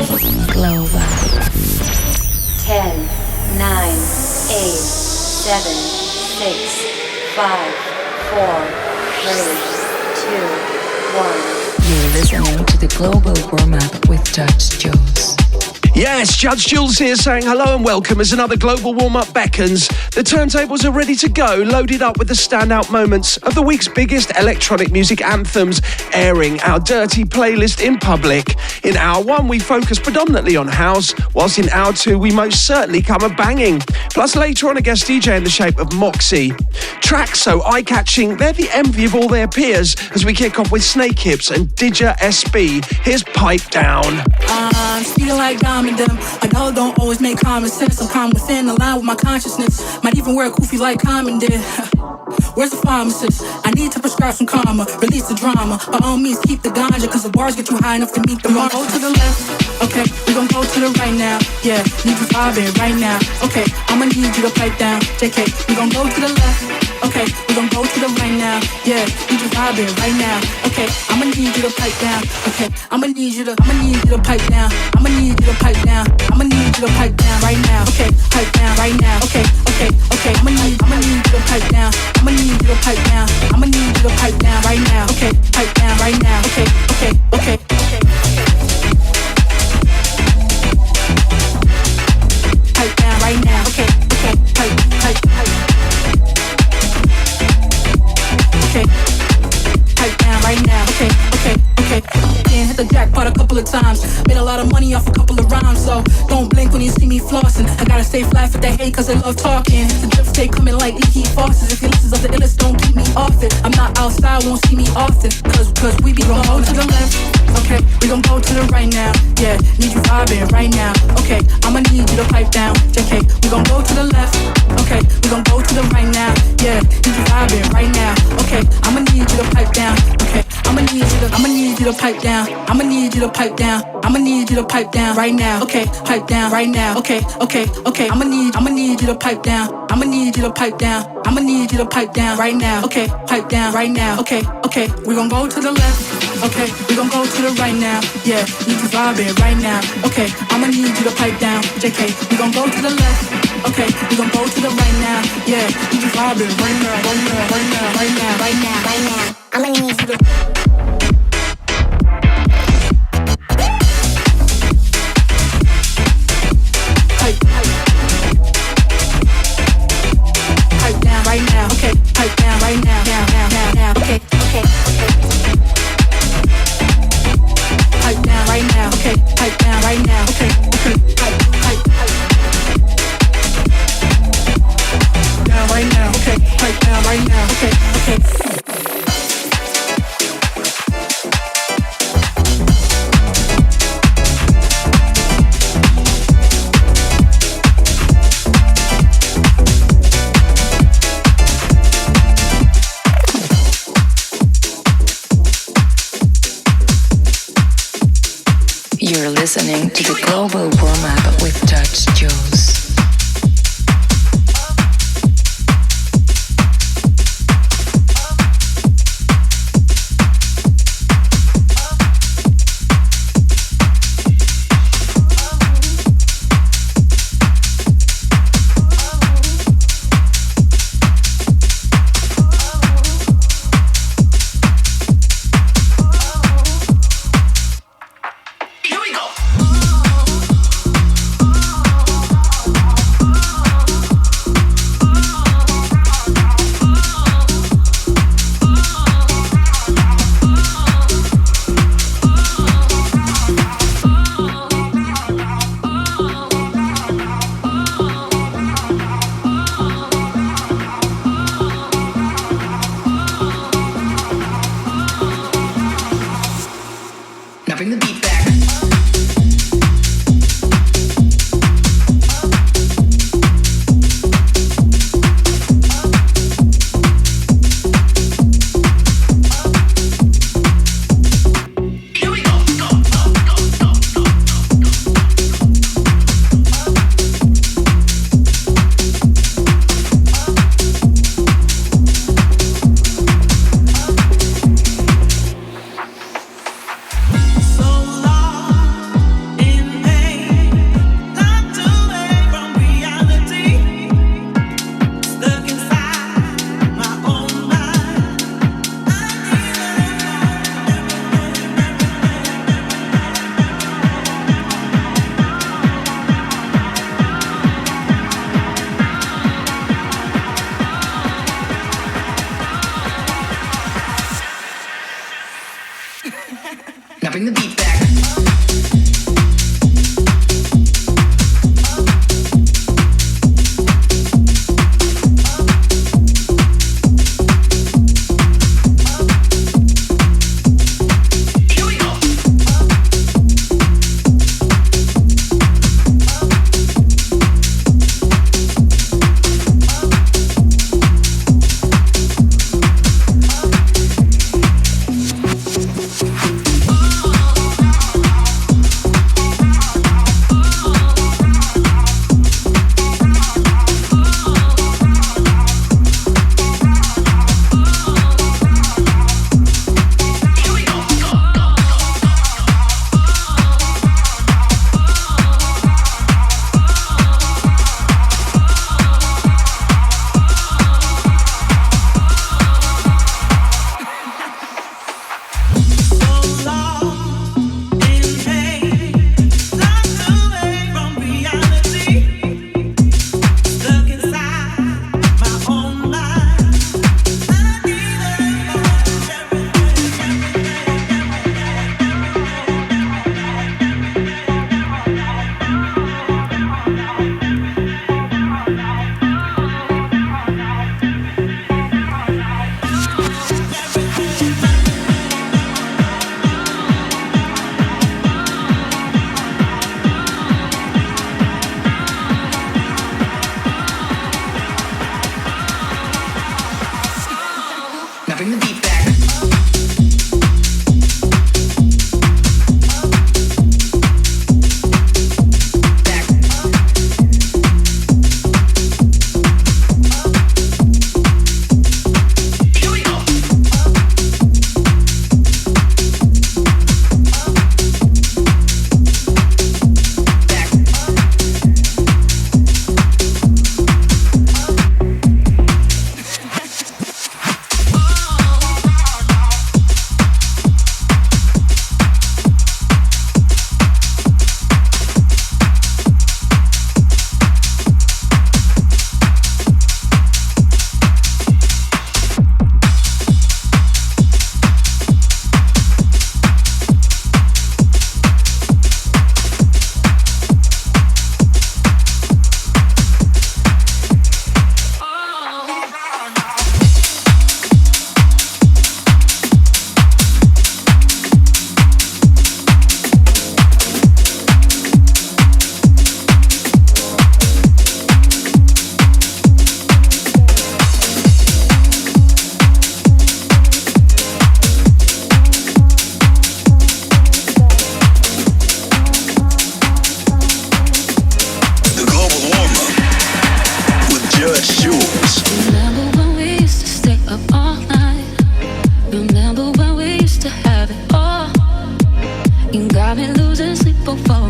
Global. 10, 9, 8, 7, 6, 5, 4, 3, 2, 1. You're listening to the Global Warm-Up with Judge Jules. Yes, Judge Jules here saying hello and welcome as another Global Warm-Up beckons. The turntables are ready to go, loaded up with the standout moments of the week's biggest electronic music anthems, airing our dirty playlist in public. In hour one, we focus predominantly on house, whilst in hour two, we most certainly come a banging. Plus later on, a guest DJ in the shape of Moxie. Tracks so eye-catching, they're the envy of all their peers as we kick off with SNAKEHIPS and DIJAHSB. Here's Pipe Down. I'm feeling like I'm in them. I know don't always make common sense. I'm calm within, aligned with my consciousness. Might even wear a kufi like Common did. Where's the pharmacist? I need to prescribe some karma, release the drama. By all means, keep the ganja, cause the bars get you high enough to meet the mark. Go to the left, okay, we gon' go to the right now. Yeah, need you vibing right now. Okay, I'ma need you to pipe down. JK, we gon' go to the left. Okay, we gon' go to the right now. Yeah, need you vibing right now. Okay, I'ma need you to pipe down. Okay, I'ma need you to pipe down. I'ma need you to pipe down. I'ma need you to pipe down right now. Okay, pipe down right now. Okay, okay, okay. I'ma need you to pipe down. I'ma need you to pipe down. I'ma need you to pipe down right now. Okay, pipe down right now. Okay, okay, okay, okay. Pipe down right now. Okay, okay, pipe, pipe, pipe. Okay, pipe down right now. Okay, okay, okay. Yeah, hit the jackpot a couple of times. Made a lot of money off a couple of rhymes, so don't blink when you see me flossing. I gotta stay fly for the hate cause they love talking. The drips stay coming like leaky faucets. If your list is of the illest, don't keep me off it. I'm not outside, won't see me often. Cause we be gon' go to the left. Okay, we gon' go to the right now. Yeah, need you vibing right now. Okay, I'ma need you to pipe down. JK, we gon' go to the left. Okay, we gon' go to the right now. Yeah, need you vibing right now. Okay, I'ma need you to pipe down. Okay, I'ma need you to pipe down. I'ma need you to pipe down. I'ma need you to pipe down right now. Okay, pipe down right now. Okay, okay, okay. I'ma need you to pipe down. I'ma need you to pipe down. I'ma need you to pipe down right now. Okay, pipe down right now. Okay, okay. We gon' go to the left. Okay, we gon' go to the right now. Yeah, need you vibing right now. Okay, I'ma need you to pipe down. JK, we gon' go to the left. Okay, we gon' go to the right now. Yeah, need you vibing right now, right now, right now, right now, right now, right now. I'ma need you to pipe down right now. Okay, pipe down right now, now. Okay, okay, okay. Pipe down right now. Okay, pipe down right now. Okay, okay. Pipe down right now. Okay, pipe down right now. Okay, okay. You're listening to the Global Warm-Up with Judge Jules.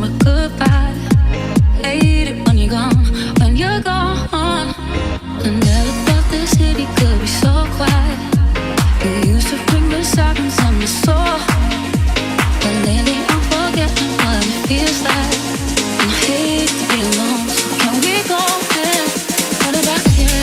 a goodbye. Hate it when you're gone, when you're gone. I never thought the city could be so quiet. You used to bring the sirens on my soul, but lately I'm forgetting what it feels like. I hate to be alone, so can we go there? What about here?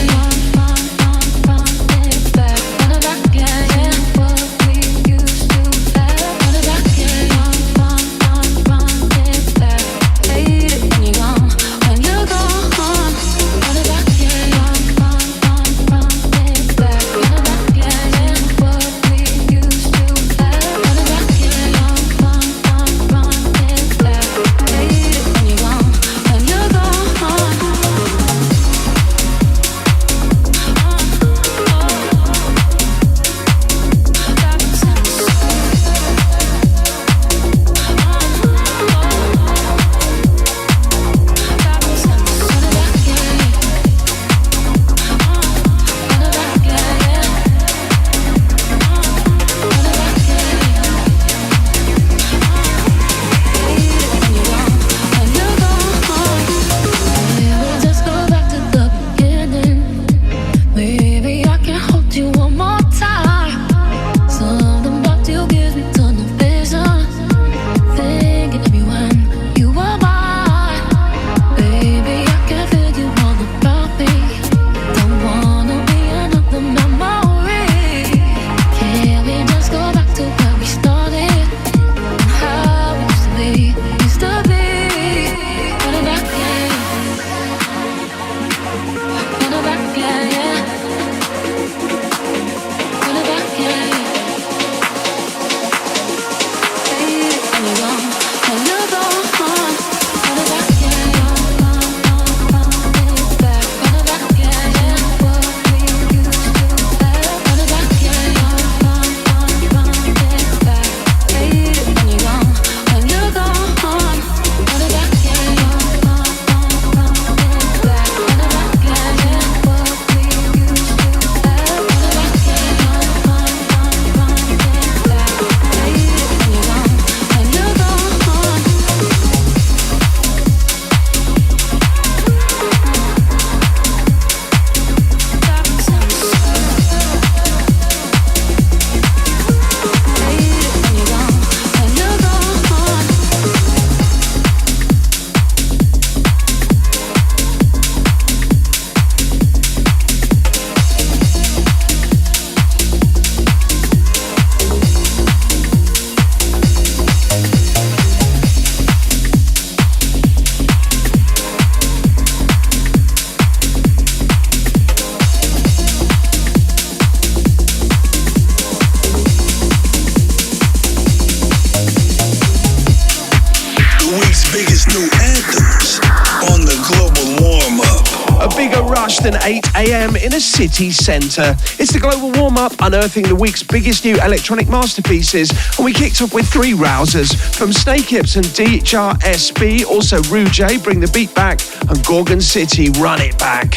Than 8 a.m. in a city centre. It's the global warm-up, unearthing the week's biggest new electronic masterpieces, and we kicked off with 3 rousers from SNAKEHIPS and DIJAHSB, also Rouge, Bring the Beat Back, and Gorgon City, Run It Back.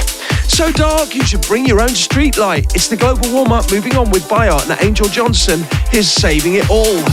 So dark, you should bring your own street light. It's the global warm-up, moving on with BYOR and Angel Johnson. Here's Saving It All.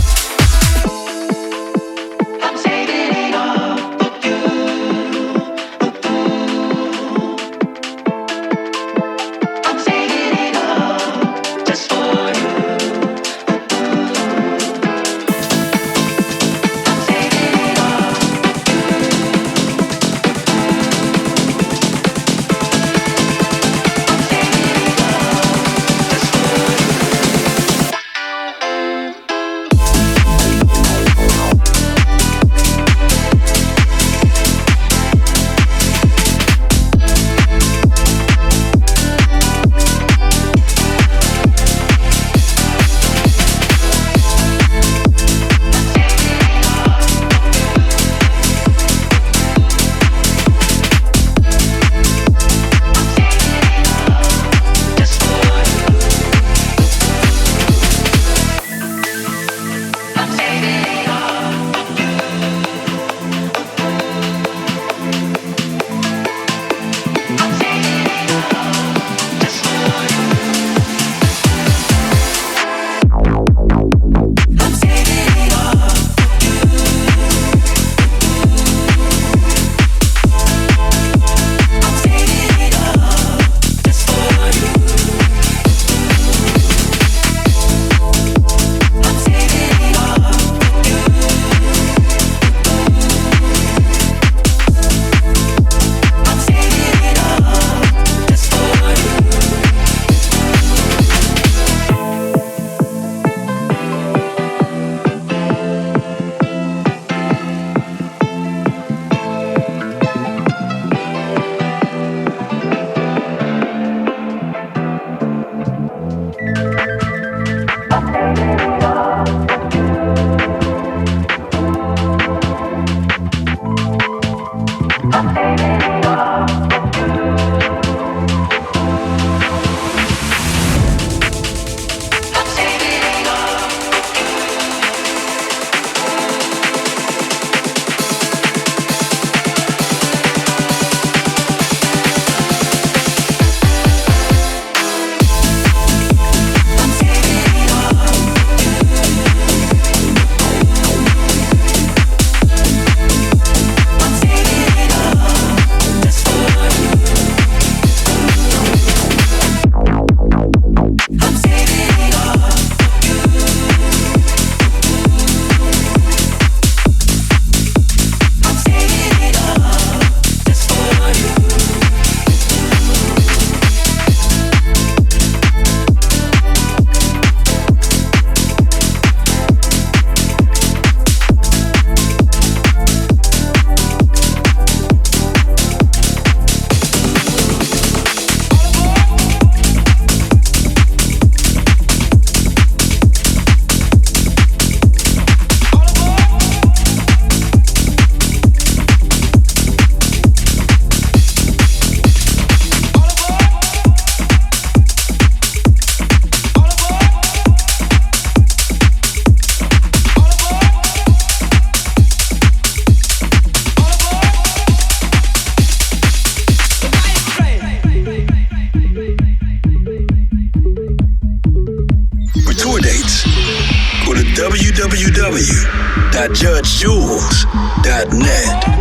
www.judgejules.net.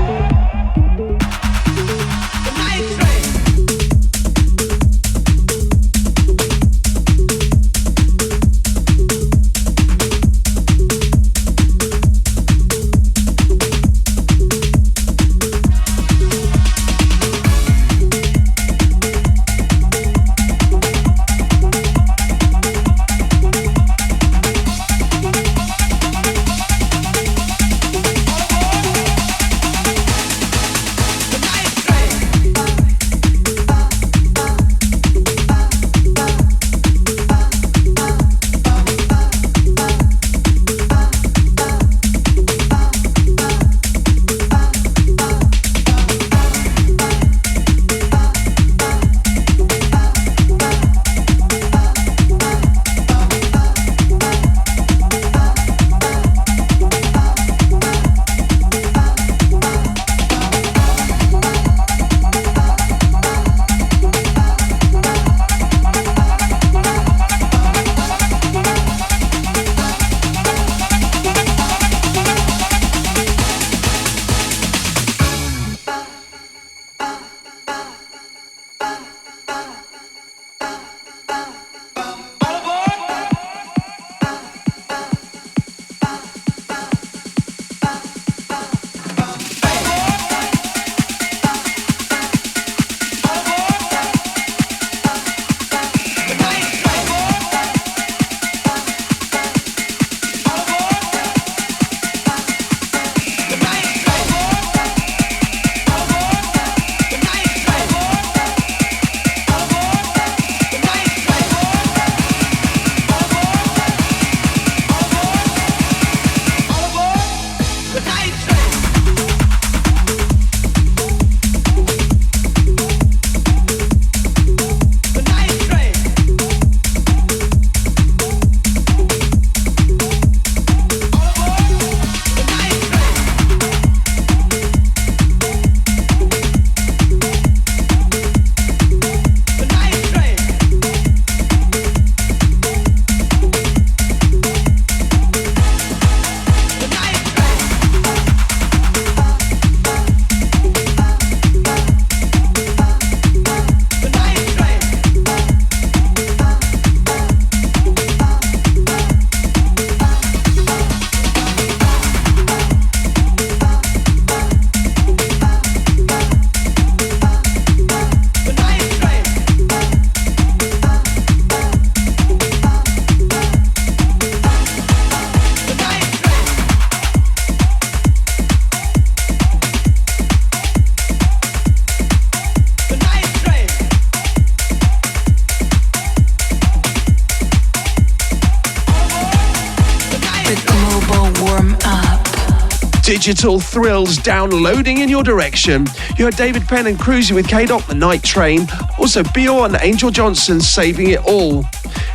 Digital thrills downloading in your direction. You heard David Penn and CRUSY with KADOC, The Night Train. Also BYOR and Angel Johnson, Saving It All.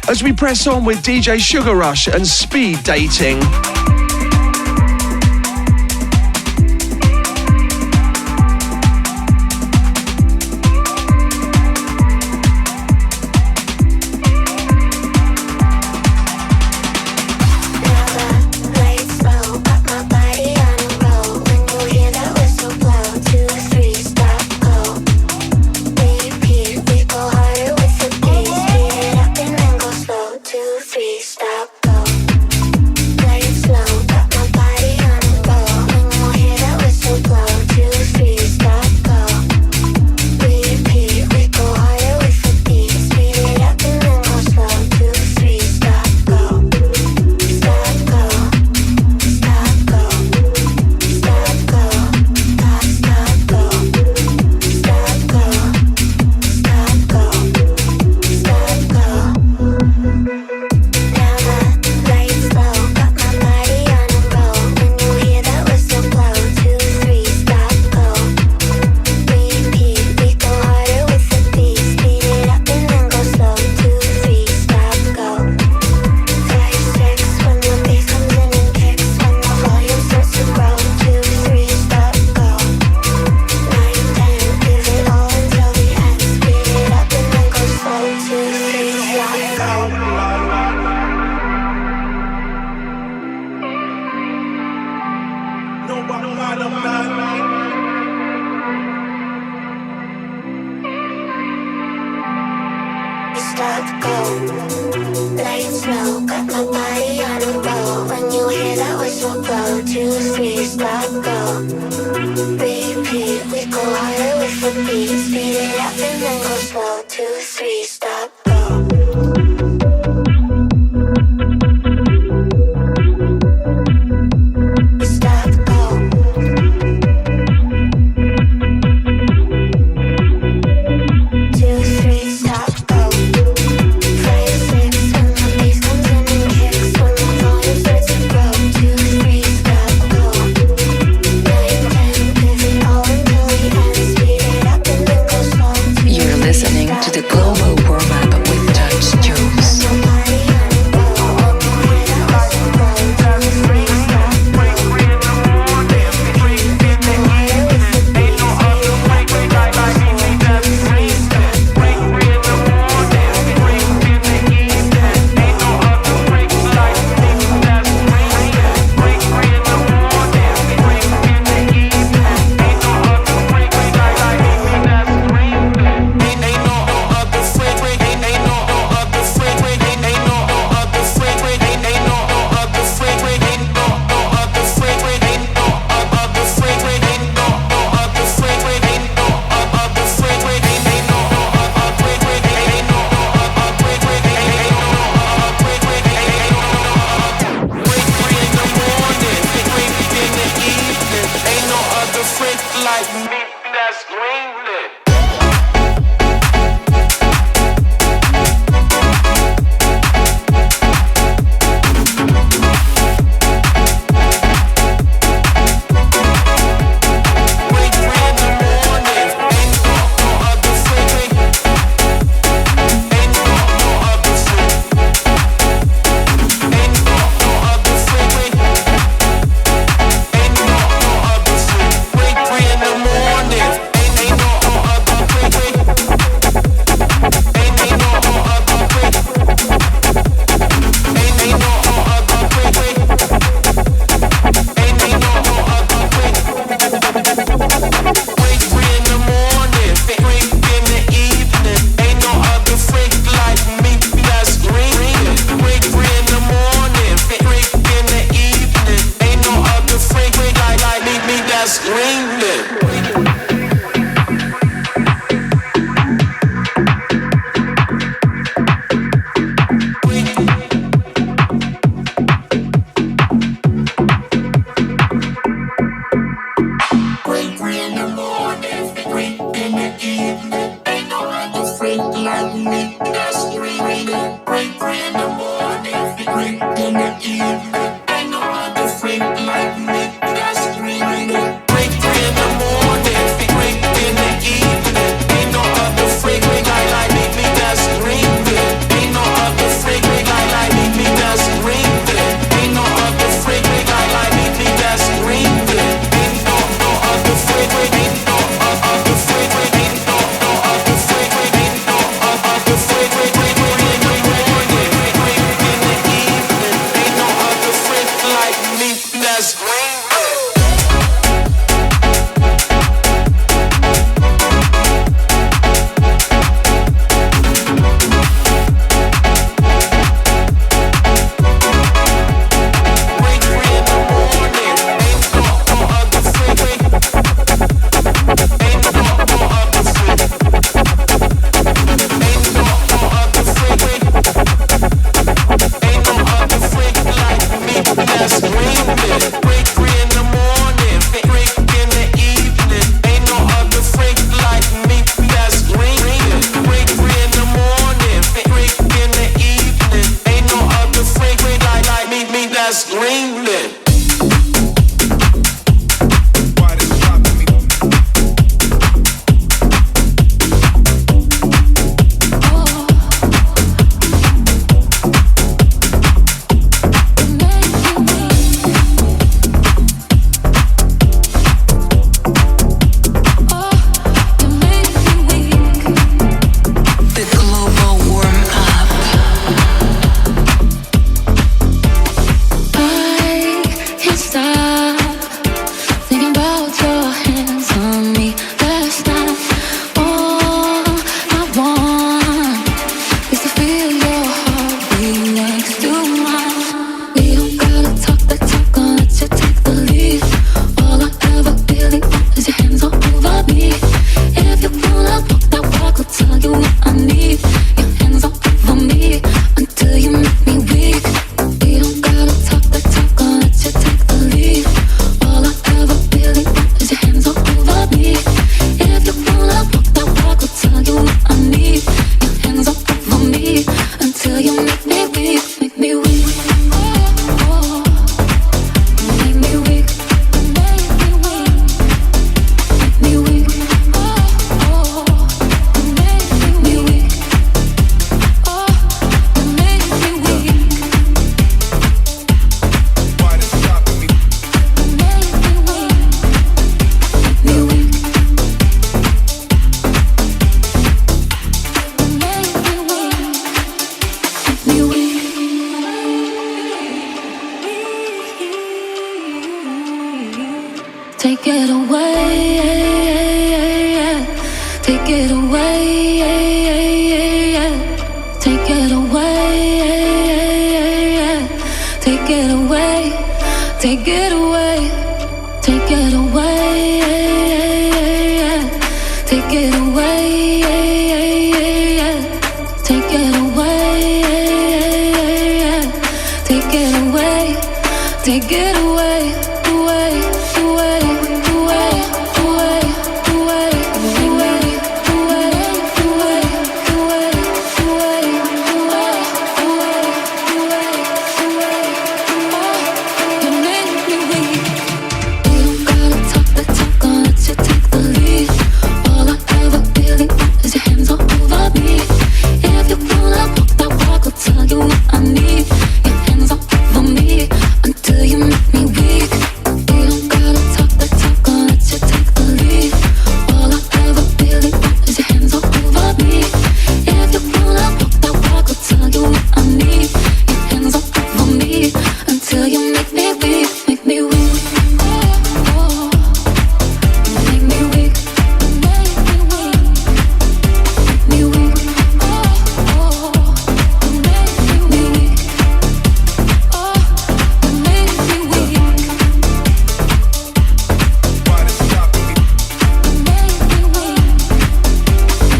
As we press on with DJ SUGARUSH and Speed Dating. Stop, go. Play it slow. Lights low, got my body on a roll. When you hear that whistle blow, 2, 3, stop, go. Repeat, we go harder with the beat. Speed it up and then go slow. 2, 3, stop, go. Listening to the global warm-up with Jules. Take it away, take it away, take it away, take it away, take it away, take it away, take it away, take it away, take it away, away, away, away, away, away, away, away, away, you make me weak. You don't gotta talk the talk, gonna let you take the lead. All I ever really want is your hands all over me. If you wanna walk that walk, I'll tell you what I need. Your hands all over me until you make me weak. You don't gotta talk the talk, gonna let you take the lead. All I ever really want is your hands all over me. If you wanna walk that walk, I'll tell you what I need. Your hands all over me until you make me weak, make me weak. Make me weak, make me weak, make me weak. Make me weak,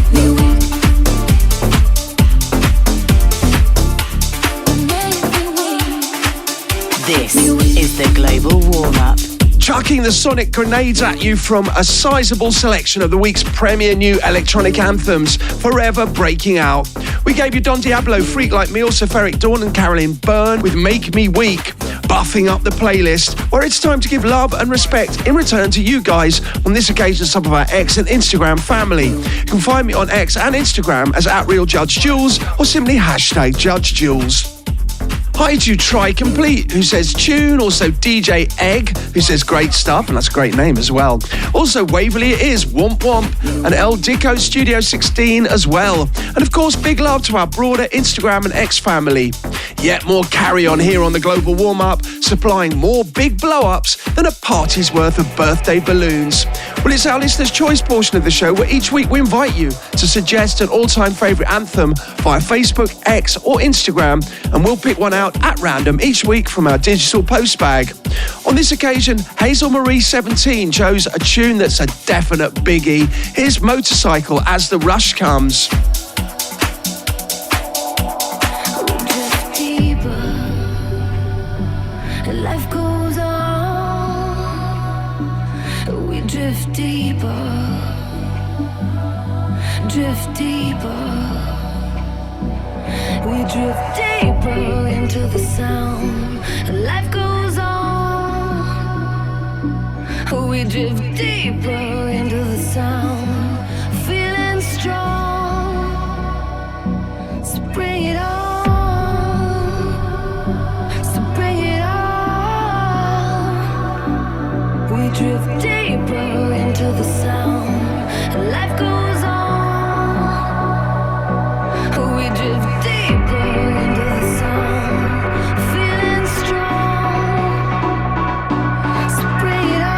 make me weak. This is the Global Warm-Up. Chucking the sonic grenades at you from a sizable selection of the week's premier new electronic anthems, forever breaking out. We gave you Don Diablo, Freek Like Me, also FERRECK, Dawn and Carolyn Byrne with Make Me Weak, buffing up the playlist, where it's time to give love and respect in return to you guys, on this occasion some of our X and Instagram family. You can find me on X and Instagram as @RealJudgeJules or simply #JudgeJules. Hi to Try Complete, who says tune. Also DJ Egg, who says great stuff, and that's a great name as well. Also Waverley It Is, Womp Womp, and El Dico Studio 16 as well. And of course, big love to our broader Instagram and X family. Yet more carry on here on the Global Warm-Up, supplying more big blow-ups than a party's worth of birthday balloons. Well, it's our listener's choice portion of the show, where each week we invite you to suggest an all-time favourite anthem via Facebook, X or Instagram, and we'll pick one out at random each week from our digital post bag. On this occasion, Hazel Marie 17 chose a tune that's a definite biggie. Here's Motorcycle as the rush comes. Life goes on. We drift deeper, drift deeper. We drift deeper into the sound. Life goes on. We drift deeper into the sound. Feeling strong. So bring it on. We drift deeper into the sound. Life goes on. We drift deeper into the sound. Feeling strong. So bring it on.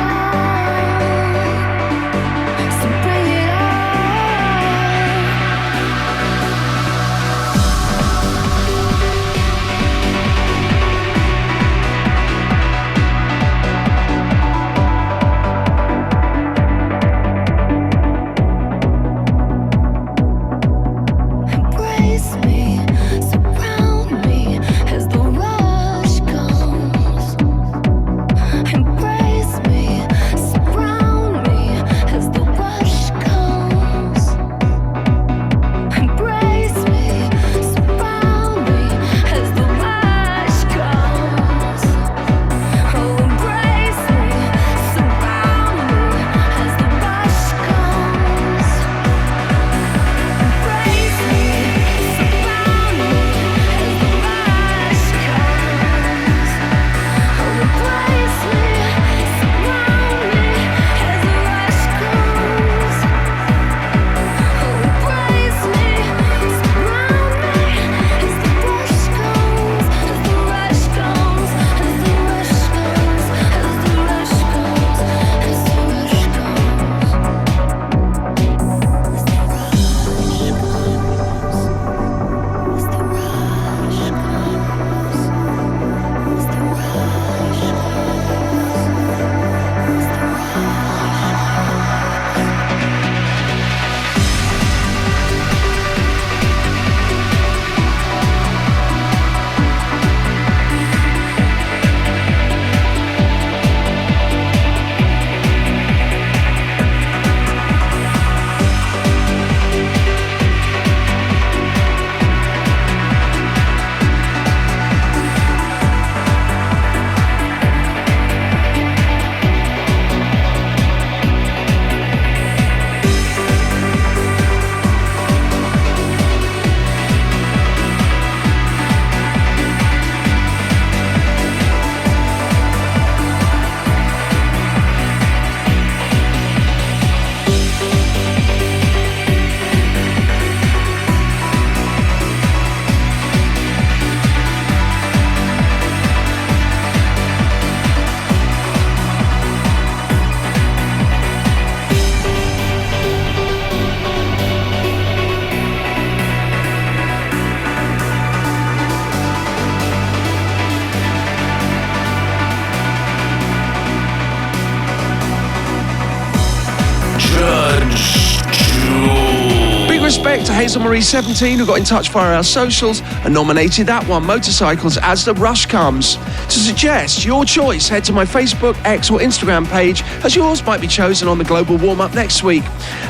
Big respect to Hazel Marie 17 who got in touch via our socials and nominated that one, Motorcycles, as the rush comes. To suggest your choice, head to my Facebook, X or Instagram page, as yours might be chosen on the Global Warm-Up next week.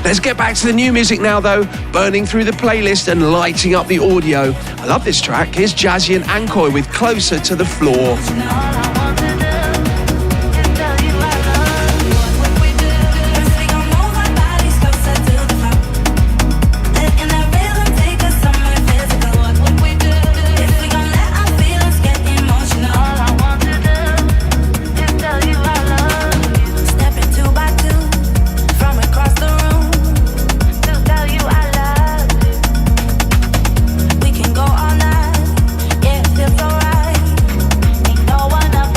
Let's get back to the new music now though, burning through the playlist and lighting up the audio. I love this track. Here's JAZZY and ANKHOＩ with Closer to the Floor. We can go all night, yeah, it feels alright. Ain't no one up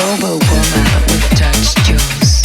global warm-up with Judge Jules.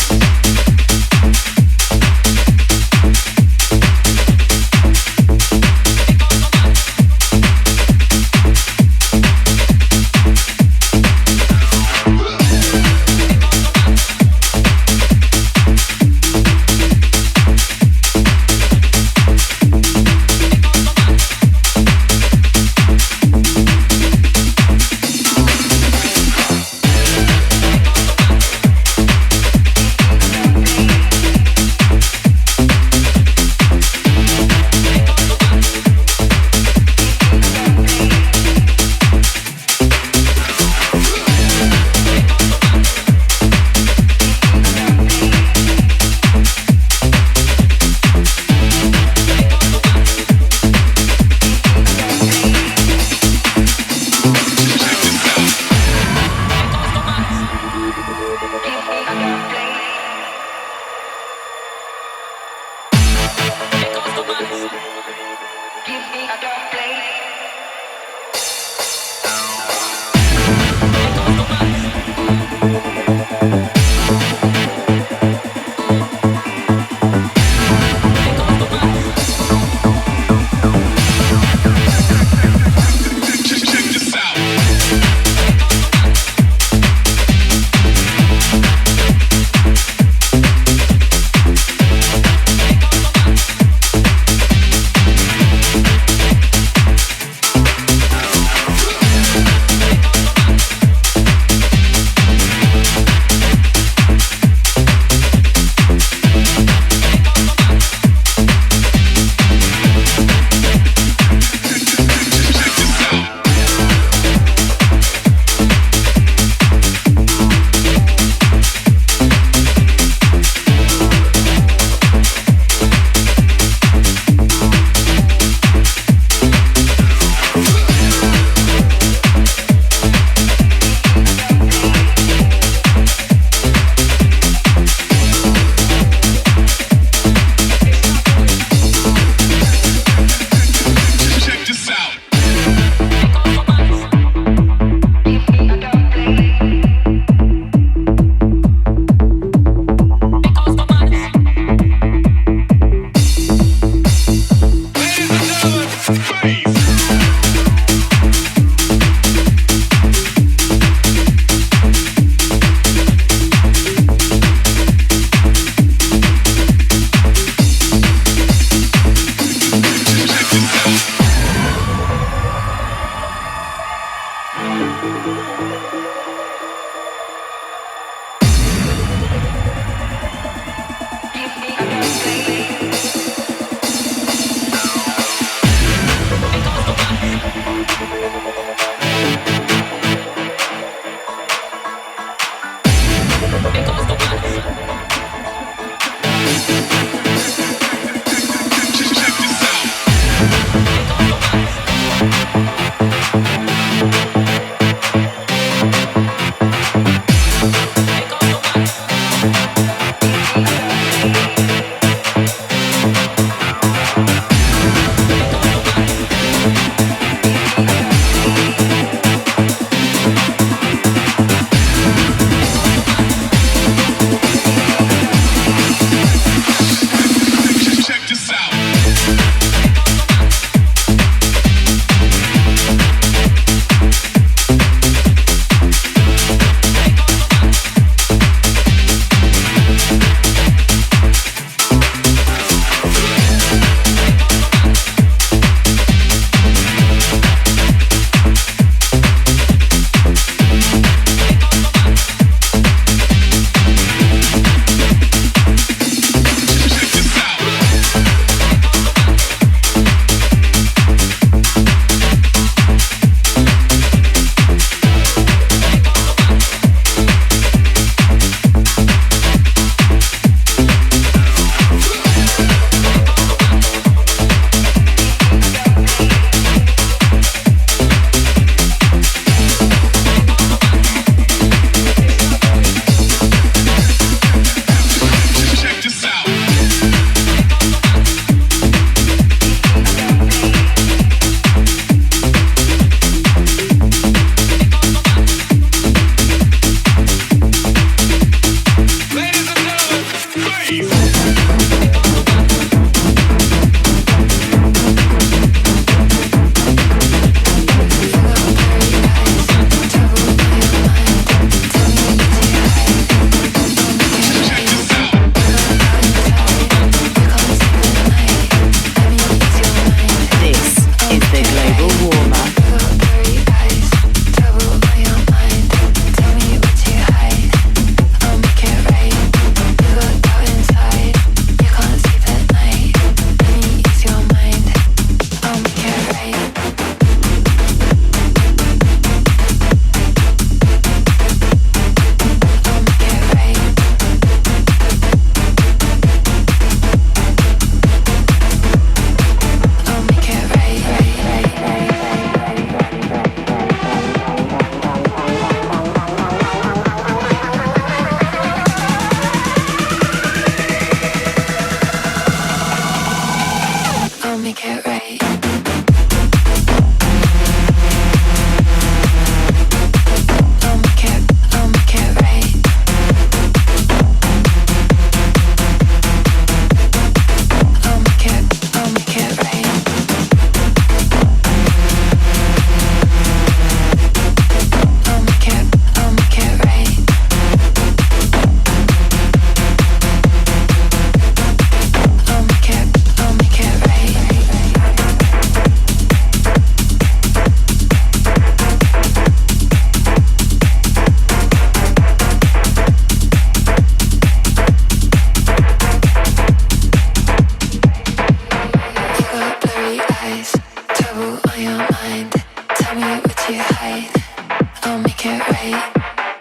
I'll make it right.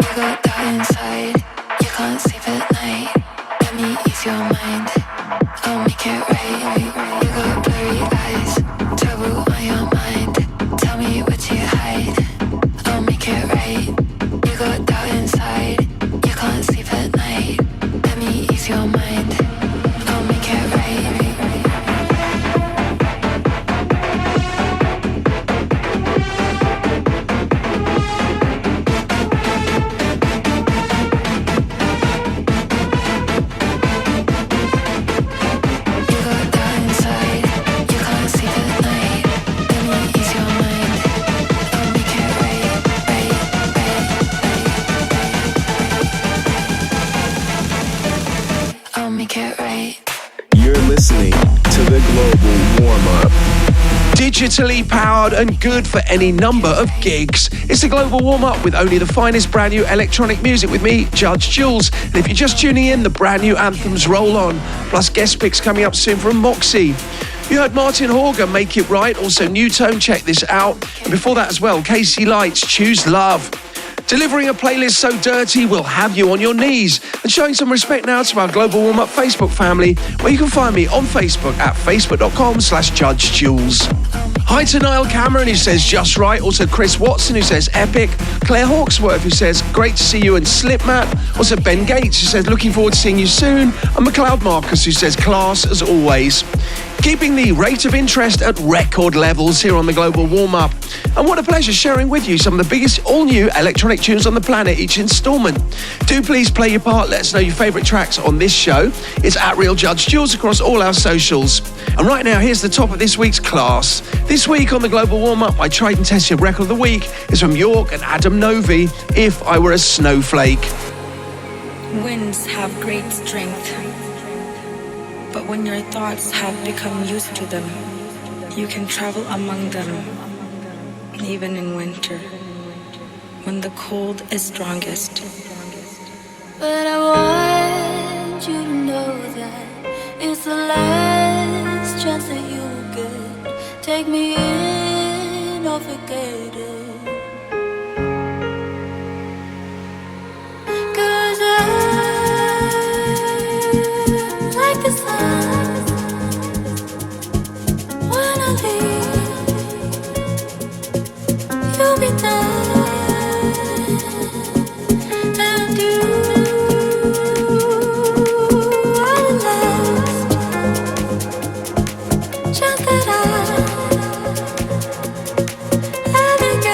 You got that inside. You can't sleep at night. Let me ease your mind. I'll make it right. You got blurry eyes. Trouble on your mind. Tell me what you hide. I'll make it right. You got that inside. You can't sleep at night. Let me ease your mind. I'll make it right. You're listening to the Global Warm-Up. Digitally powered and good for any number of gigs. It's the Global Warm-Up with only the finest brand new electronic music with me, Judge Jules. And if you're just tuning in, the brand new anthems roll on. Plus guest picks coming up soon from Moxie. You heard Martin HÖRGER, Make It Right. Also NEWTONE, check this out. And before that as well, Casey Lights, Choose Love. Delivering a playlist so dirty we'll have you on your knees. And showing some respect now to our Global Warm-Up Facebook family, where you can find me on Facebook at facebook.com/JudgeJules. Hi to Niall Cameron, who says just right. Also Chris Watson, who says epic. Claire Hawksworth, who says great to see you, and Slipmat. Also Ben Gates, who says looking forward to seeing you soon. And McLeod Marcus, who says class as always. Keeping the rate of interest at record levels here on the Global Warm-Up. And what a pleasure sharing with you some of the biggest all-new electronic tunes on the planet each instalment. Do please play your part. Let us know your favourite tracks on this show. It's at Real Judge Jules across all our socials. And right now, here's the top of this week's class. This week on the Global Warm-Up, my tried and tested record of the week is from York and Adam NOVY, If I Were a Snowflake. Winds have great strength, but when your thoughts have become used to them, you can travel among them, even in winter, when the cold is strongest. But I want you to know that it's the last chance that you get. Take me in or forget it. 'Cause I like the sun when I leave. You'll be done, and you are the last chance that I ever get.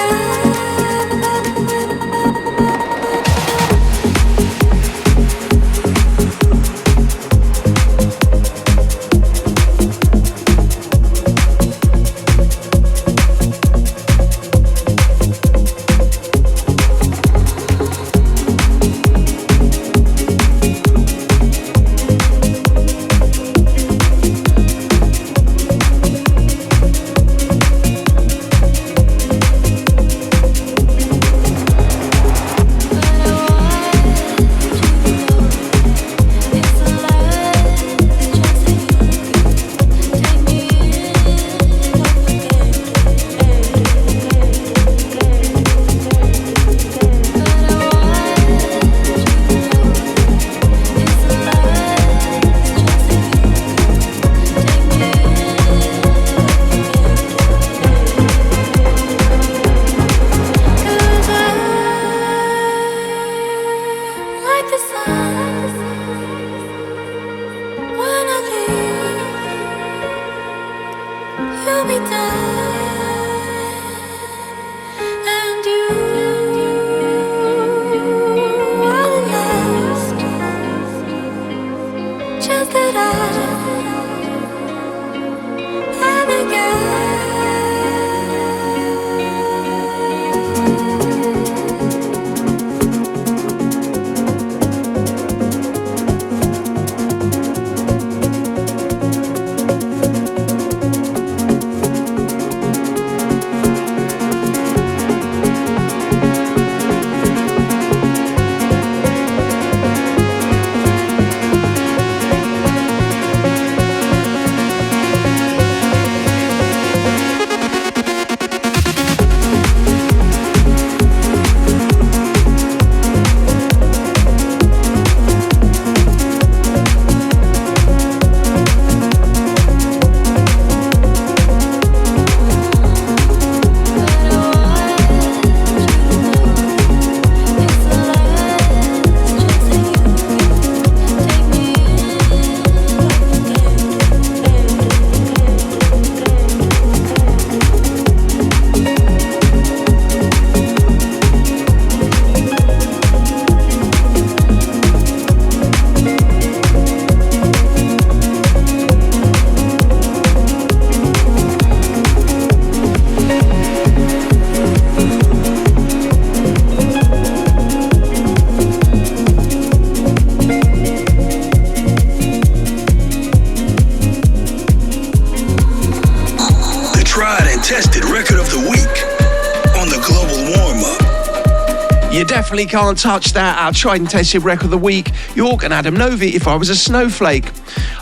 You definitely can't touch that. Our tried and tested record of the week, York and Adam NOVY, If I Was a Snowflake.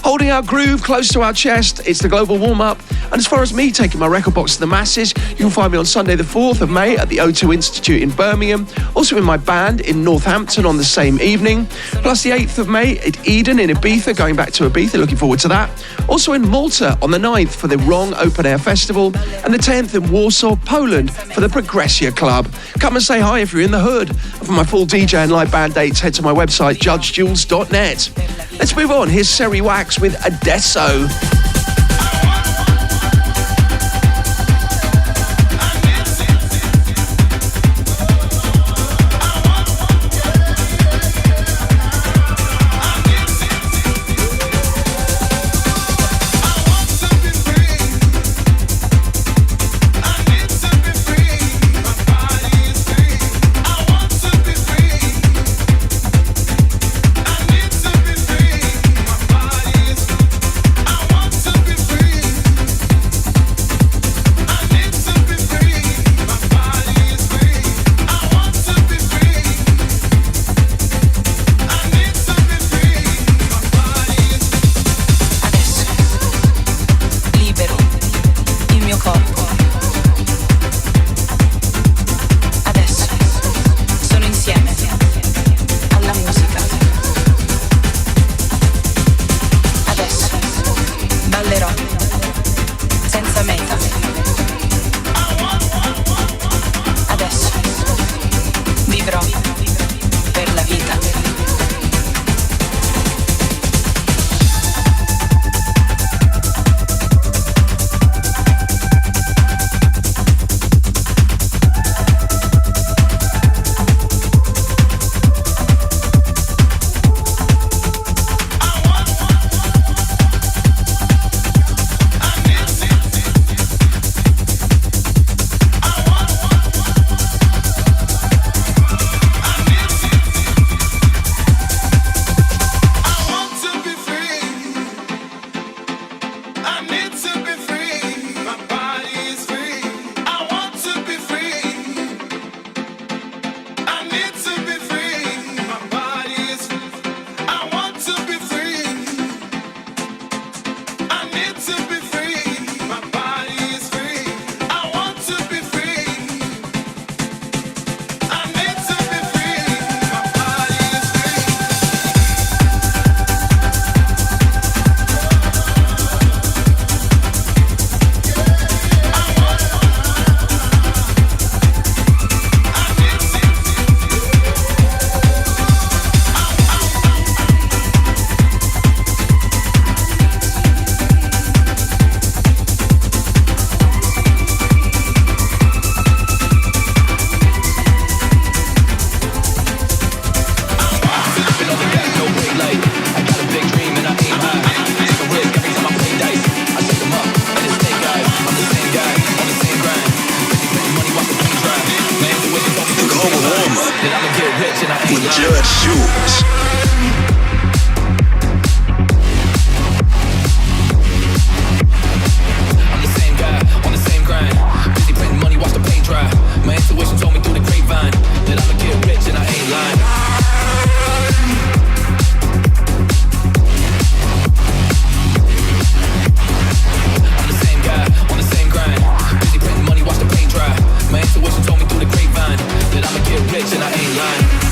Holding our groove close to our chest, it's the global warm-up. And as far as me taking my record box to the masses, you can find me on Sunday the 4th of May at the O2 Institute in Birmingham, also in my band in Northampton on the same evening, plus the 8th of May at Eden in Ibiza, going back to Ibiza, looking forward to that. Also in Malta on the 9th for the Wrong Open Air Festival, and the 10th in Warsaw, Poland for the Progressia Club. Come and say hi if you're in the hood. And for my full DJ and live band dates, head to my website, judgejules.net. Let's move on. Here's CERI WAX with Adesso. Jules. I'm the same guy on the same grind. Busy printing money, watch the paint dry. My intuition told me through the grapevine that I'ma get rich and I ain't lying. I'm the same guy on the same grind. Busy printing money, watch the paint dry. My intuition told me through the grapevine that I'ma get rich and I ain't lying.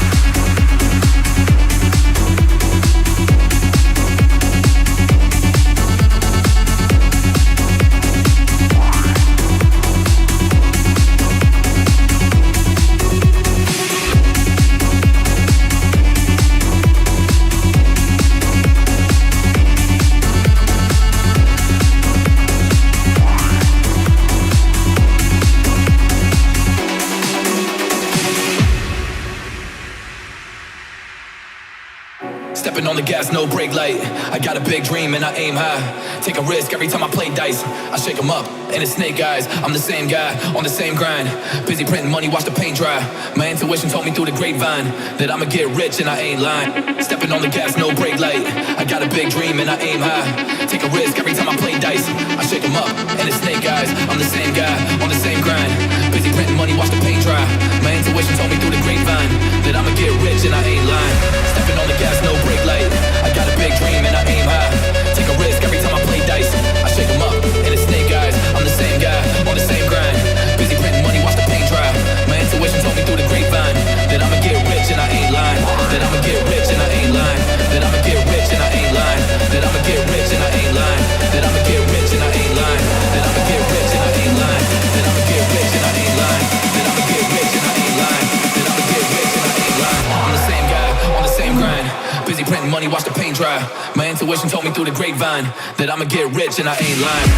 Stepping on the gas, no brake light. I got a big dream and I aim high. Take a risk every time I play dice. I shake them up and it's snake eyes. I'm the same guy on the same grind. Busy printing money, watch the paint dry. My intuition told me through the grapevine that I'ma get rich and I ain't lying. Stepping on the gas, no brake light. I got a big dream and I aim high. Take a risk every time I play dice. I shake them up and it's snake eyes. I'm the same guy on the same grind. Busy printing money, watch the paint dry. My intuition told me through the grapevine that I'ma get rich and I ain't lying. Stepping on the gas, no brake light. I got a big dream and I aim high. Take a risk every time I play dice. I shake 'em up and it's snake eyes. I'm the same guy on the same grind. Busy printing money, watch the paint dry. My intuition told me through the grapevine that I'ma get rich and I ain't lying. That I'ma get rich and I ain't lying. That I'ma get rich and I ain't lying. That I'ma get rich and I ain't lying. That I'ma get rich and I ain't lying. That I'ma get rich and I ain't lying. That I'ma get rich and I ain't lying. That I'ma get rich and I ain't lying. That I'ma get rich and I ain't lying. I'm the same guy on the same grind. Busy printing money, watch the paint dry. My intuition told me through the grapevine that I'ma get rich and I ain't lying.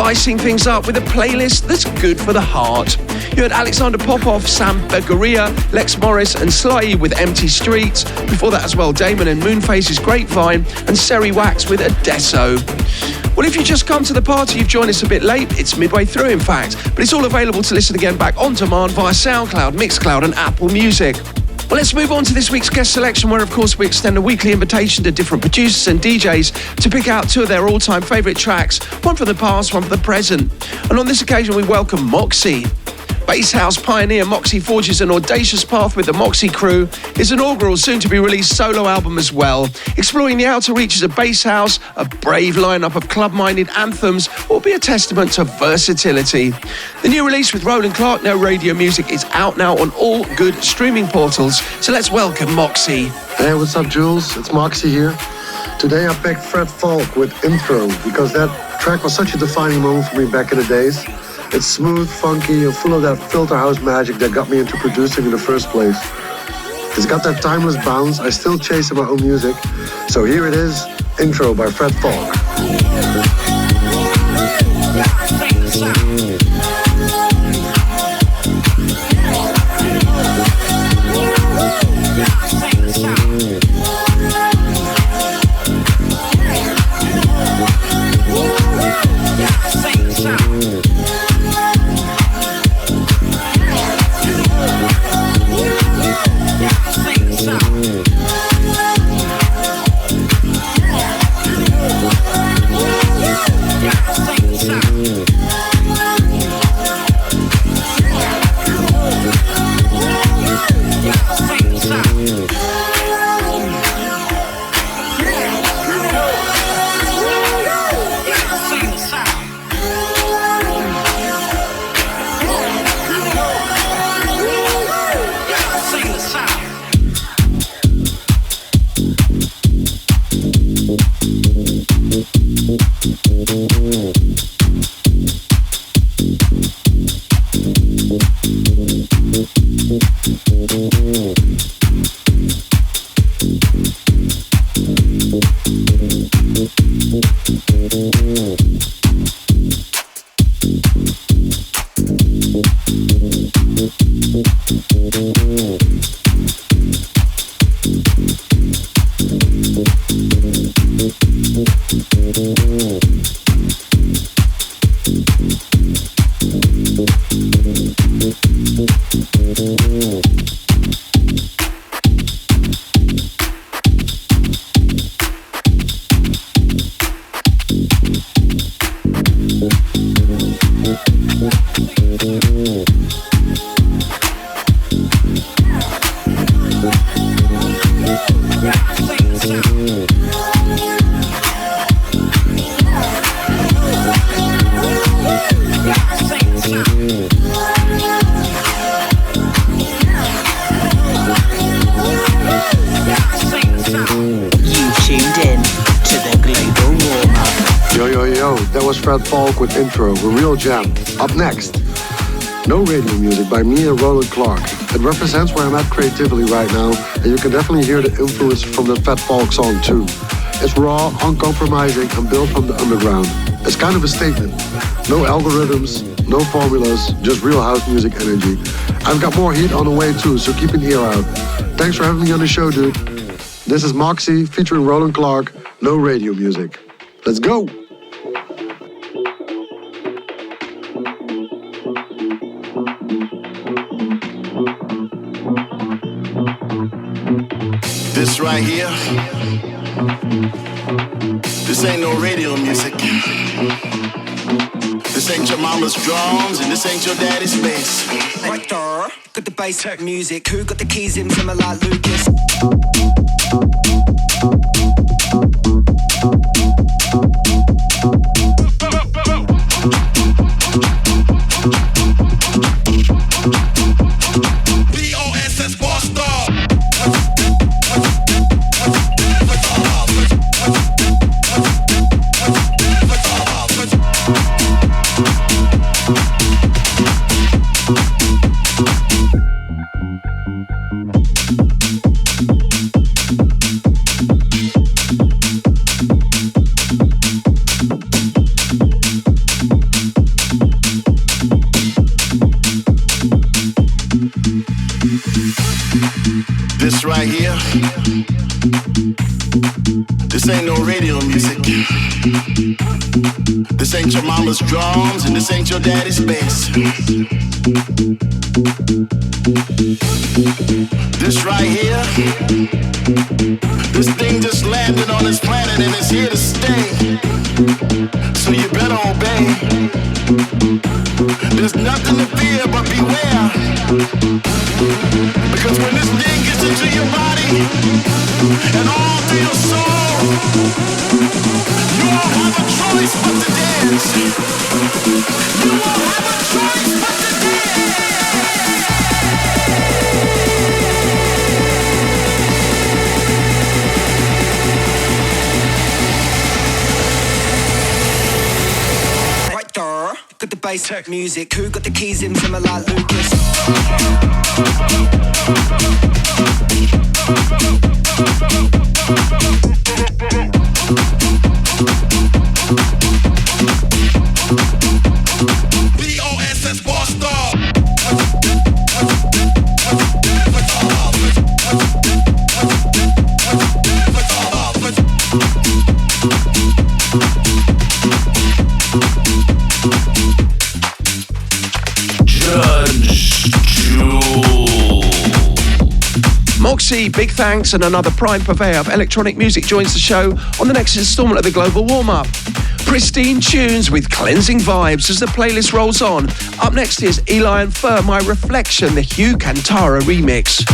Spicing things up with a playlist that's good for the heart. You had Alexander Popov, Sam BAGIRA, LEXMORRIS and Sly with Empty Streets. Before that as well, DAMEN and MOONPHAZES Grapevine and CERI WAX with Adesso. Well, if you just come to the party, you've joined us a bit late. It's midway through, in fact. But it's all available to listen again back on demand via SoundCloud, Mixcloud and Apple Music. Well, let's move on to this week's guest selection, where, of course, we extend a weekly invitation to different producers and DJs to pick out two of their all-time favourite tracks, one from the past, one from the present. And on this occasion, we welcome Moxie. Bass house pioneer Moxie forges an audacious path with the Moxie Crew, his inaugural soon-to-be-released solo album as well, exploring the outer reaches of bass house. A brave lineup of club-minded anthems will be a testament to versatility. The new release with Roland Clark, No Radio Music, is out now on all good streaming portals, so let's welcome Moxie. Hey, what's up, Jules? It's Moxie here. Today I picked Fred Falk with Intro, because that track was such a defining moment for me back in the days. It's smooth, funky, and full of that filter house magic that got me into producing in the first place. It's got that timeless bounce. I still chase my own music. So here it is, Intro by Fred Falk. Fred Falk with Intro, a real jam. Up next, No Radio Music by me and Roland Clark. It represents where I'm at creatively right now, and you can definitely hear the influence from the Fred Falk song too. It's raw, uncompromising, and built from the underground. It's kind of a statement. No algorithms, no formulas, just real house music energy. I've got more heat on the way too, so keep an ear out. Thanks for having me on the show, dude. This is Moxie featuring Roland Clark, No Radio Music. Let's go! This right here, this ain't no radio music. This ain't your mama's drums and this ain't your daddy's bass. Right there, got the bass tech music. Who got the keys in similar like Lucas? ain't no radio music. This ain't your mama's drums and this ain't your daddy's bass. This right here, this thing just landed on this planet and it's here to stay. So you better obey. There's nothing to fear but beware. Because when this thing gets into your body and all through your soul, you won't have a choice but to dance. You won't have a choice but to dance. Right there, got the bass tech music. Who got the keys in similar like Lucas? BOSS Boss Star. Moxie, big thanks, and another prime purveyor of electronic music joins the show on the next installment of the Global Warm-Up. Pristine tunes with cleansing vibes as the playlist rolls on. Up next is Eli and Fur, My Reflection, the Hugh Cantara remix.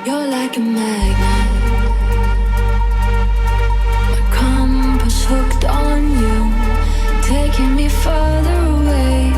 You're like a magnet, my compass hooked on you, taking me further away.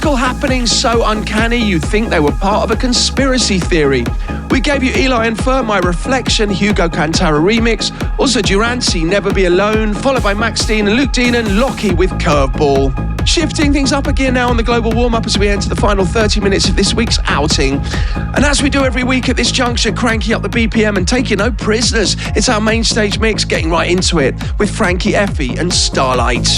Musical happenings so uncanny you'd think they were part of a conspiracy theory. We gave you Eli and Fur, My Reflection, Hugo Cantara remix, also Durancy, Never Be Alone, followed by Max Dean and Luke Dean and Lockie with Curveball. Shifting things up again now on the Global Warm-Up as we enter the final 30 minutes of this week's outing. And as we do every week at this juncture, cranking up the BPM and taking no prisoners. It's our main stage mix, getting right into it with Frankie Effie and Starlight.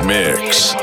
Mix.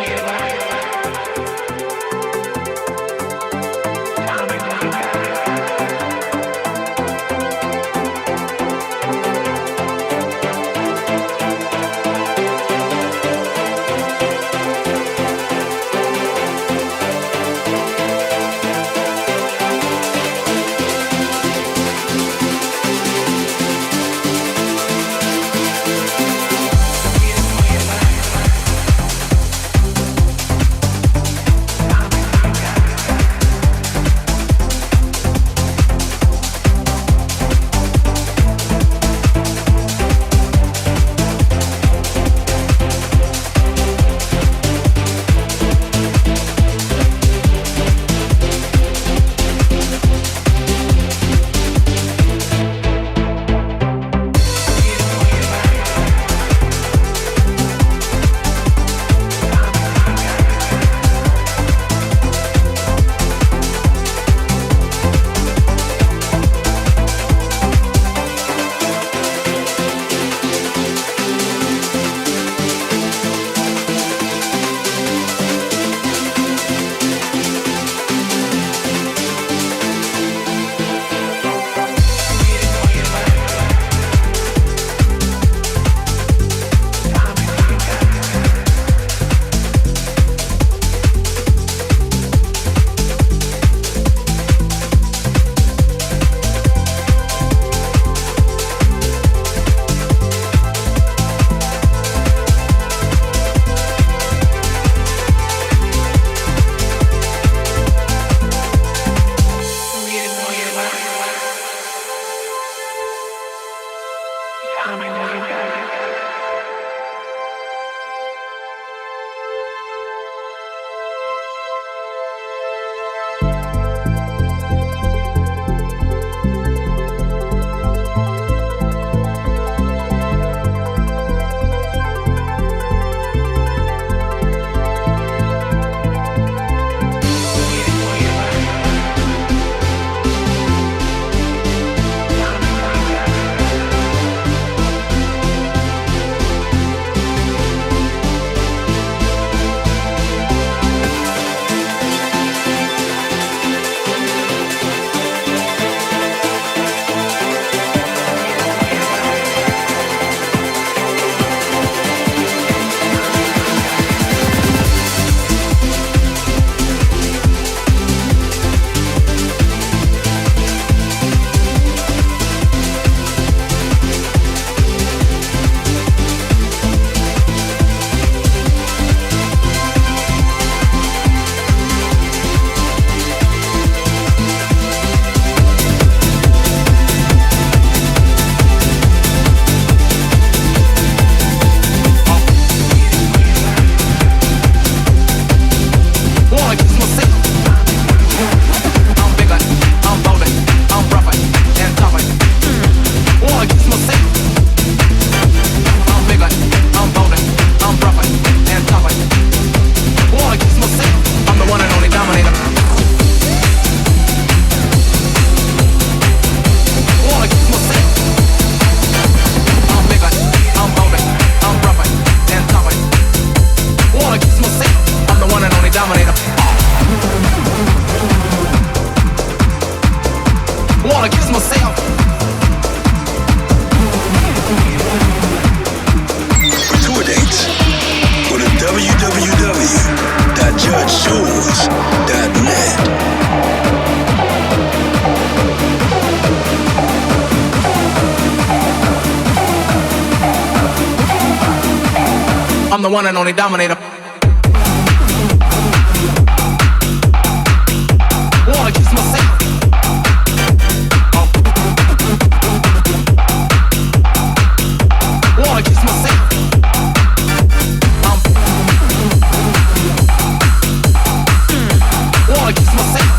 I'm the one and only dominator. Wanna kiss myself. Wanna kiss myself. Wanna kiss myself.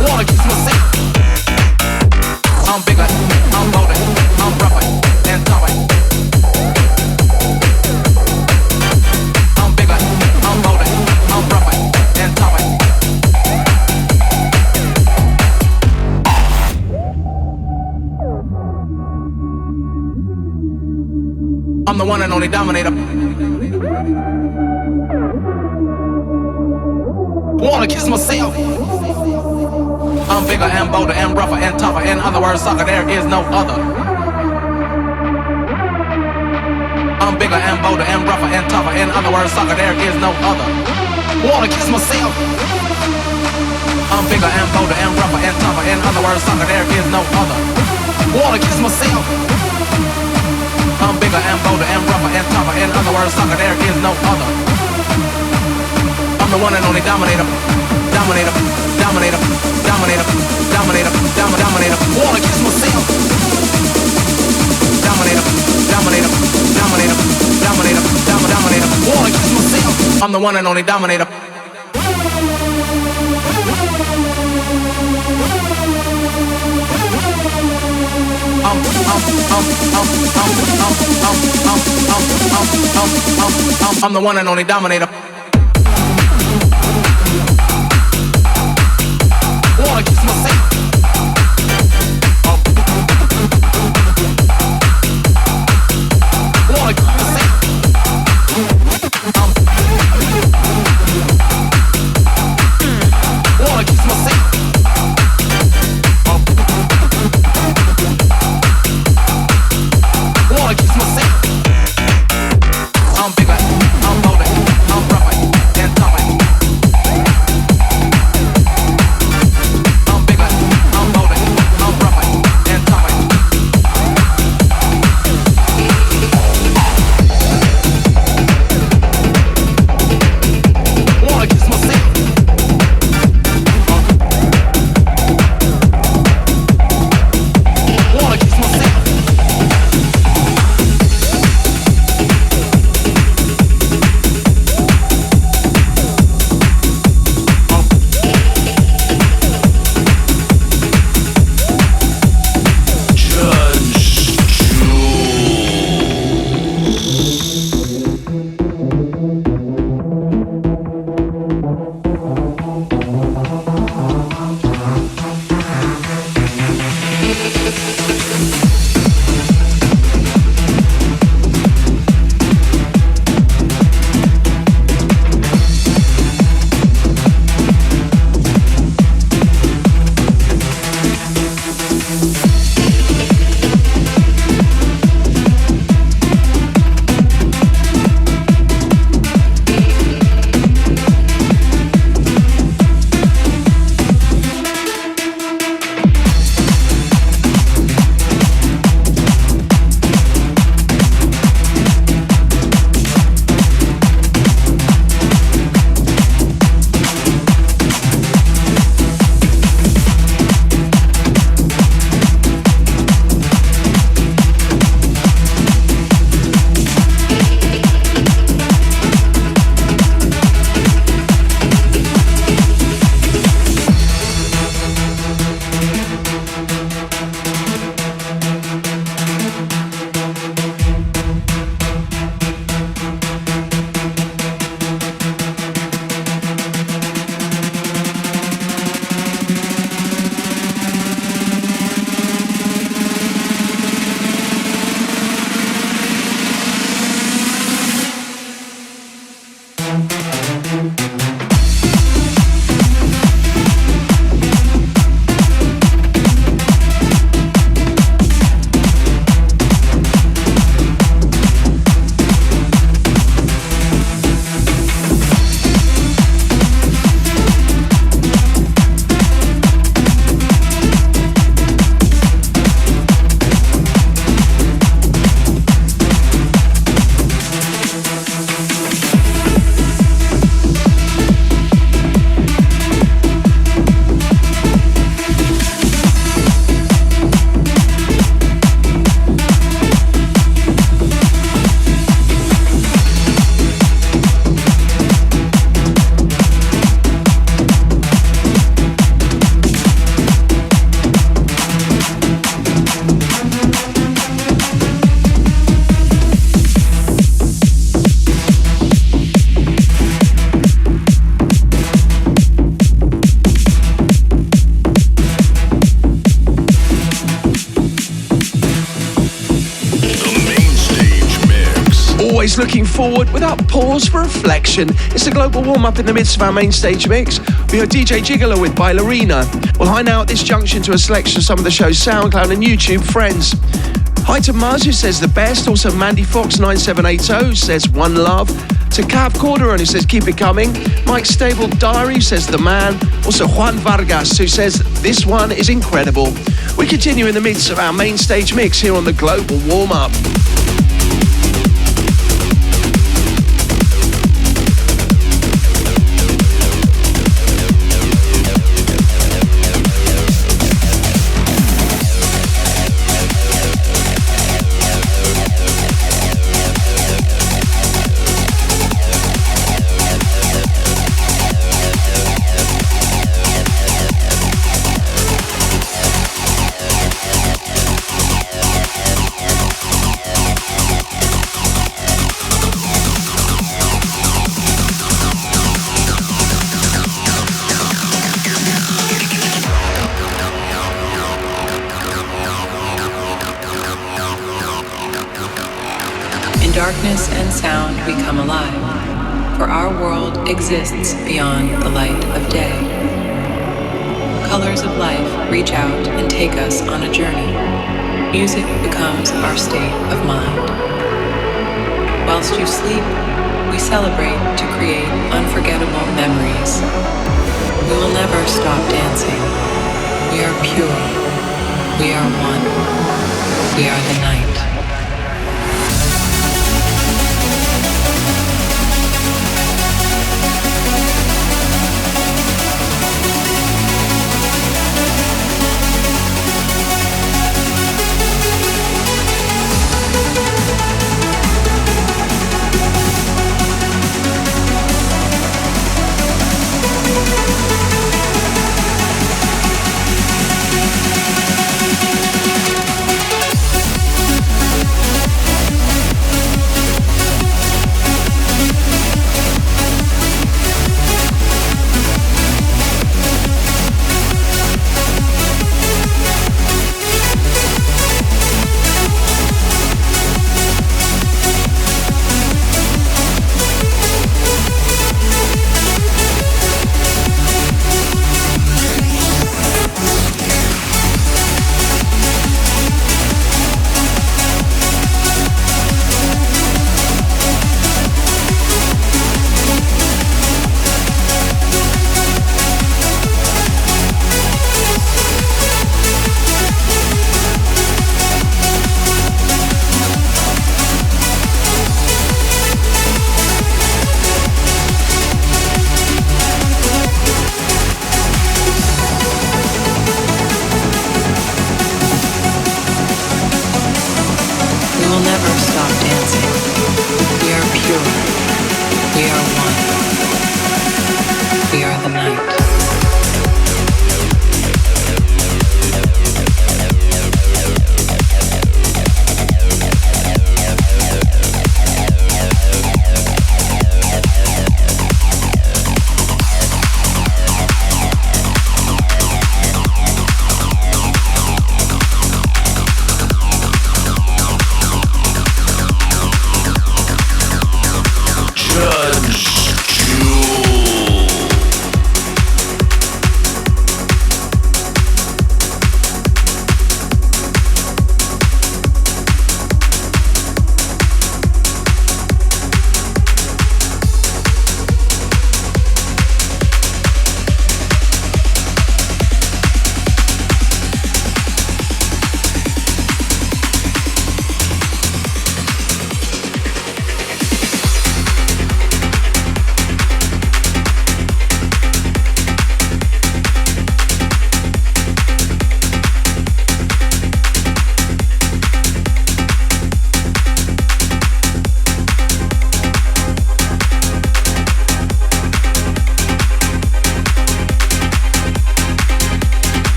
Wanna kiss myself. I'm bigger, I'm bolder, I'm rougher and tougher. I'm bigger, I'm bolder, I'm rougher and tougher. I'm the one and only dominator. Wanna kiss myself. I'm bigger and bolder and rougher and tougher. In other words, sucker, there is no other. I'm bigger and bolder and rougher and tougher. In other words, sucker, there is no other. Wanna kiss myself. I'm bigger and bolder and rougher and tougher. In other words, sucker, there is no other. Wanna kiss myself. I'm bigger and bolder and rougher and tougher. In other words, sucker, there is no other. I'm the one and only dominator. Dominator, dominator, dominator, dominator, dominator. Wanna kiss myself. Dominator, dominator, dominator, dominator, dominator. Wanna kiss myself. I'm the one and only dominator. I'm the one and only dominator. Wanna kiss myself. Wanna kiss myself. Wanna kiss myself. Wanna kiss myself. I'm bigger, I'm bolder, I'm moving forward without pause for reflection. It's the global warm-up in the midst of our main stage mix. We heard DJ Jiggler with Ballerina. Well, hi now at this junction to a selection of some of the show's SoundCloud and YouTube friends. Hi to Muzz, who says the best. Also Mandy Fox 9780 says one love. To Cav Corderon, who says keep it coming. Mike Stable Diary, who says the man. Also Juan Vargas, who says this one is incredible. We continue in the midst of our main stage mix here on the global warm-up. Darkness and sound become alive, for our world exists beyond the light of day. Colors of life reach out and take us on a journey. Music becomes our state of mind. Whilst you sleep, we celebrate to create unforgettable memories. We will never stop dancing. We are pure. We are one. We are the night.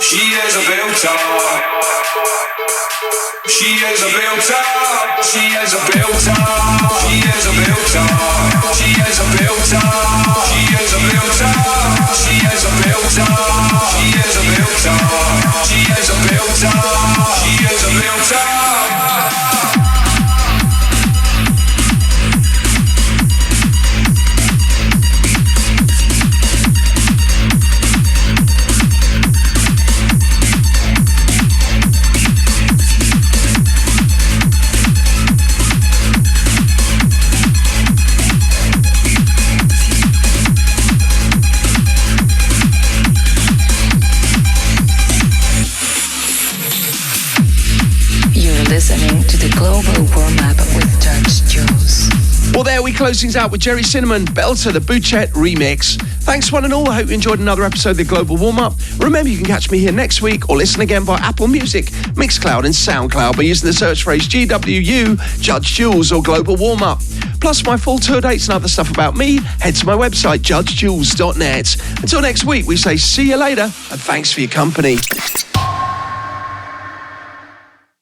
She is a builder. She is a builder. She is a builder. She is a builder. She is a builder. She is a builder. She is a builder. She is a builder. She is a builder. She is a builder. Listening to the global warm-up with Judge Jules. Well, there we close things out with Jerry Cinnamon, Belter, the Bouchette remix. Thanks one and all. I hope you enjoyed another episode of the Global Warm-Up. Remember, you can catch me here next week or listen again via Apple Music, Mixcloud and Soundcloud by using the search phrase GWU, Judge Jules or Global Warm-Up. Plus my full tour dates and other stuff about me, head to my website, judgejules.net. Until next week, we say see you later and thanks for your company.